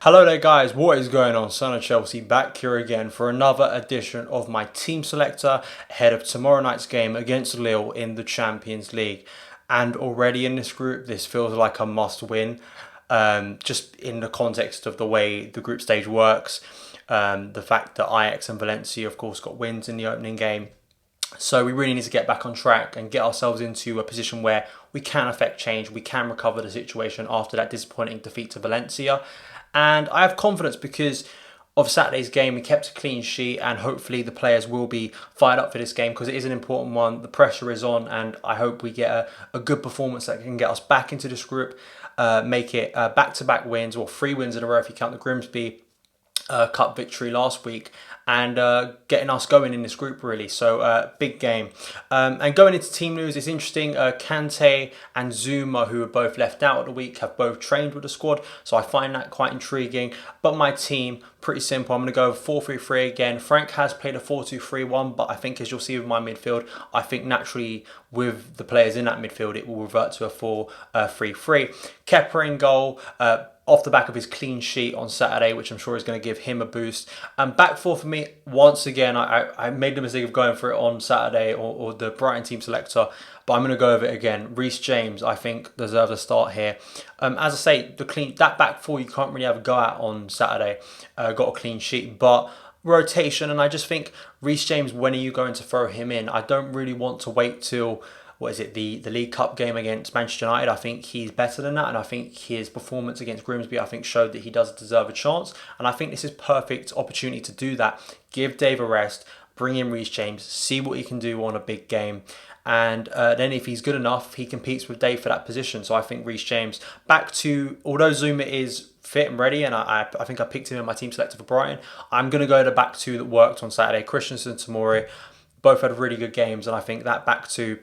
Hello there guys, what is going on? Son of Chelsea back here again for another edition of my team selector ahead of tomorrow night's game against Lille in the Champions League. And already in this group, this feels like a must win, just in the context of the way the group stage works. The fact that Ajax and Valencia of course got wins in the opening game. So we really need to get back on track and get ourselves into a position where we can affect change, we can recover the situation after that disappointing defeat to Valencia. And I have confidence because of Saturday's game. We kept a clean sheet and hopefully the players will be fired up for this game because it is an important one. The pressure is on and I hope we get a good performance that can get us back into this group, make it back-to-back wins or 3 wins in a row if you count the Grimsby Cup victory last week, and getting us going in this group really. So big game. And going into team news, it's interesting. Kante and Zuma, who were both left out of the week, have both trained with the squad. So I find that quite intriguing. But my team, pretty simple. I'm going to go 4-3-3 again. Frank has played a 4-2-3-1, but I think as you'll see with my midfield, I think naturally with the players in that midfield, it will revert to a 4-3-3. Kepa in goal. Off the back of his clean sheet on Saturday, which I'm sure is going to give him a boost. And back four for me, once again, I made the mistake of going for it on Saturday or the Brighton team selector, but I'm going to go over it again. Reece James, I think, deserves a start here. As I say, that back four, you can't really have a go at on Saturday. Got a clean sheet, but rotation, and I just think Reece James, when are you going to throw him in? I don't really want to wait till the League Cup game against Manchester United. I think he's better than that, and I think his performance against Grimsby, I think, showed that he does deserve a chance, and I think this is perfect opportunity to do that. Give Dave a rest, bring in Reece James, see what he can do on a big game, and then if he's good enough, he competes with Dave for that position. So I think Reece James, back to, although Zuma is fit and ready, and I think I picked him in my team selector for Brighton, I'm going to go to back two that worked on Saturday. Christensen, Tomori, both had really good games, and I think that back two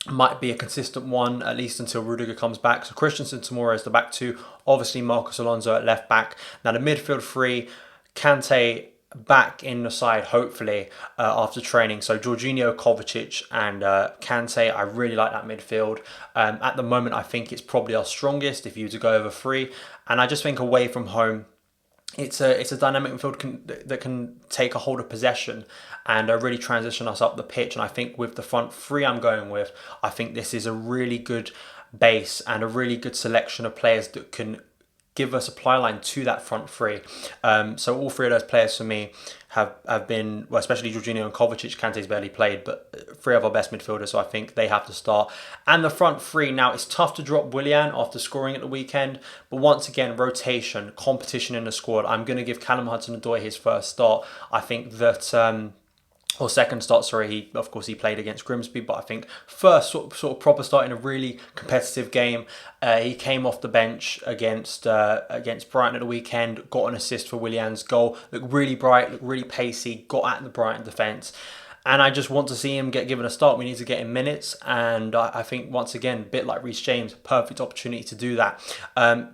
might be a consistent one, at least until Rudiger comes back. So Christensen, Tomori is the back two. Obviously, Marcos Alonso at left back. Now the midfield three, Kante back in the side, hopefully, after training. So Jorginho, Kovacic and Kante, I really like that midfield. At the moment, I think it's probably our strongest if you were to go over 3. And I just think away from home, it's a dynamic midfield that can take a hold of possession and really transition us up the pitch. And I think with the front 3 I'm going with, I think this is a really good base and a really good selection of players that can give a supply line to that front 3. So all 3 of those players for me have been, well, especially Jorginho and Kovacic. Kante's barely played, but 3 of our best midfielders, so I think they have to start. And the front 3, now it's tough to drop Willian after scoring at the weekend, but once again, rotation, competition in the squad. I'm going to give Callum Hudson-ODOI his first start. I think that... or second start, sorry, of course he played against Grimsby, but I think first sort of proper start in a really competitive game. He came off the bench against Brighton at the weekend, got an assist for Willian's goal, looked really bright, looked really pacey, got at the Brighton defence. And I just want to see him get given a start. We need to get him minutes. And I think, once again, a bit like Reece James, perfect opportunity to do that.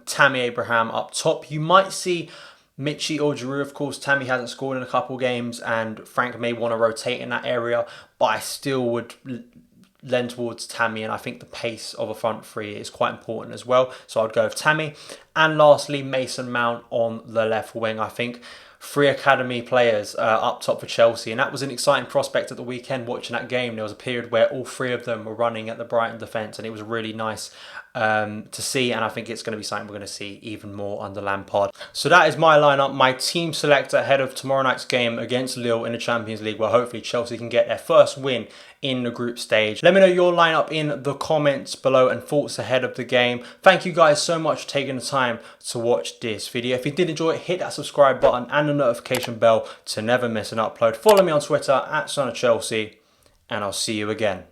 Tammy Abraham up top. You might see Michy or Giroud, of course. Tammy hasn't scored in a couple games and Frank may want to rotate in that area, but I still would lend towards Tammy, and I think the pace of a front 3 is quite important as well. So I'd go with Tammy. And lastly, Mason Mount on the left wing. I think 3 academy players up top for Chelsea, and that was an exciting prospect at the weekend watching that game. There was a period where all 3 of them were running at the Brighton defence, and it was really nice to see, and I think it's going to be something we're going to see even more under Lampard. So that is my lineup, my team selector ahead of tomorrow night's game against Lille in the Champions League, where hopefully Chelsea can get their first win in the group stage. Let me know your lineup in the comments below and thoughts ahead of the game. Thank you guys so much for taking the time to watch this video. If you did enjoy it, hit that subscribe button and the notification bell to never miss an upload. Follow me on Twitter @SonOfChelsea, and I'll see you again.